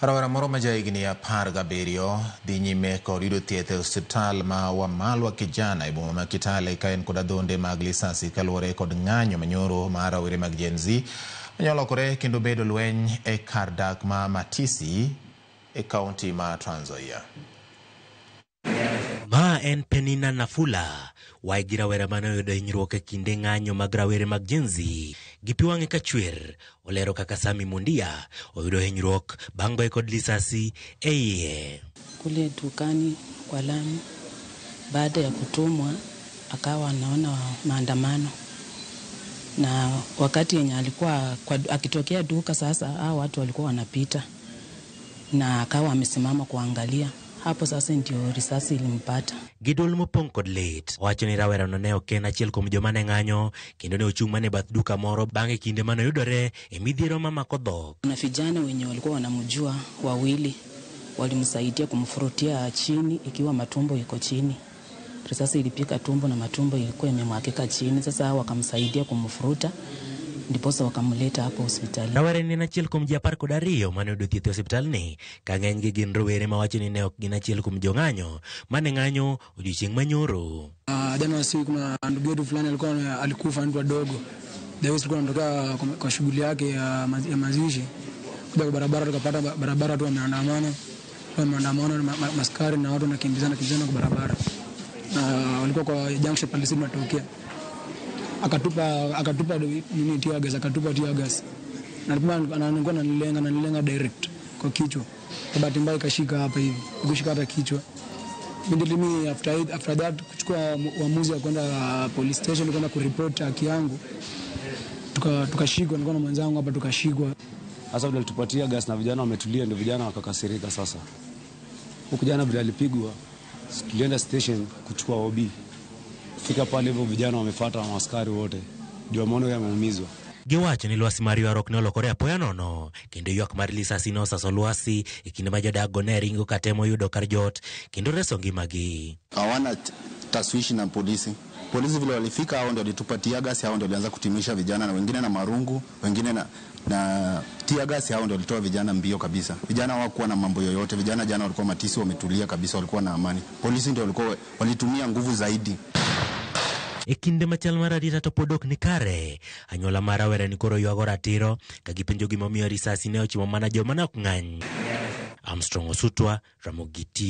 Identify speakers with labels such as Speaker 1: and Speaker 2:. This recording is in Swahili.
Speaker 1: Rawera moro ma jahigni 17 dhi nyime kod yudo thieth e osiptal ma Wamalwa Kijana e boma ma Kitale ka en kod adhonde mag lisasi kaluwore kod ng'anyo manyoro mar rawere mag Gen Z manyalo lokore kendo bedo lweny e kar dak ma Matisi e kaunti ma Trans Nzoia.
Speaker 2: Ma en Penina Nafula, waigi rawera manoyudo hinyruok e kinde ng'anyo mag rawere mag Gen Z. Gi pi wang'e ka chwer, olero kaka Sami Mundia oyudo hinyruok bang' goye kod lisasi e iye.
Speaker 3: Kule dukani kwa lami, baada ya kutumwa akawa anaona maandamano, na wakati yenye alikuwa akitokea duka sasa hao watu walikuwa wanapita na akawa amesimama kuangalia. Hapo sasa ndio risasi ilimpata.
Speaker 2: Gidol mopong' kod lit wacho ni rawera no ne ok en achiel kuom joma ne ng'anyo kendo ne ochung' mane bath duka moro bang'e kinde mane oyudore e midhiero mamako dhok.
Speaker 3: Na vijana wenye walikuwa wanamjua wawili walimsaidia kumfurutia chini ikiwa matumbo iko chini. Risasi ilipika tumbo na matumbo ilikuwa imemwagika chini. Sasa wakamsaidia kumfuruta ndiposa wakamleta hapo hospitali.
Speaker 2: Rawera ni achiel kuom ji 12 mane oyudo thieth e osiptal ni, ka ng'enygi gin rowere mawacho ni ne ok gin achiel kuom jong'anyo mane ng'anyo odiochieng' manyoro.
Speaker 4: Jana siku kuna ndugu yetu fulani alikufa mtu wadogo. Davis alikuwa anatoka kwa shughuli yake ya mazishi. Kuja kwa barabara tukapata barabara tu wameandamana. Maskari na watu wanakimbizana kwa barabara. Na walikuwa kwa junction pale sisi tunatokea. Akatupa nini tear gas, akatupa tear gas. Na alikuwa ananilenga direct kwa kichwa. Kwa bahati mbaya ikashika hapa hivi. Kushika hata kichwa. Mimi after that kuchukua uamuzi wa kwenda police station kwenda kuripoti haki yangu. Tukashikwa, nilikuwa na mwenzangu hapa tukashikwa.
Speaker 5: Sasa vile tupatia gas na vijana wametulia, ndio vijana wakakasirika sasa. Huko jana vile alipigwa, tulienda station kuchukua OB. Fika pale hivyo vijana wamefuata askari wote. Ndio maana yeye ameumizwa.
Speaker 2: Giwacho ni lwasi mar ywarruok ne olokore apoya nono kendo ywak mar lisasi no osaso lwasi e kinde ma jodak ne ringo katemo yudo kar jot kendo reso ngimagi.
Speaker 6: Hawana taswishi na polisi. Polisi vile walifika hao ndio walitupatia gas, hao ndio walianza kutimisha vijana na wengine na marungu, wengine na tia gas, hao ndio walitoa vijana mbio kabisa. Vijana hawakuwa na mambo yoyote. Vijana jana walikuwa Matisi wametulia kabisa, walikuwa na amani. Polisi ndio walitumia nguvu zaidi.
Speaker 2: E kinde machal mar arita to pod ok ni kare, anyuola mar rawera ni koro ywago ratiro ka gipenjo gimomiyo risasi ne ochimo mana joma ne ok ng'any. Armstrong Osutwa, Ramogi TV.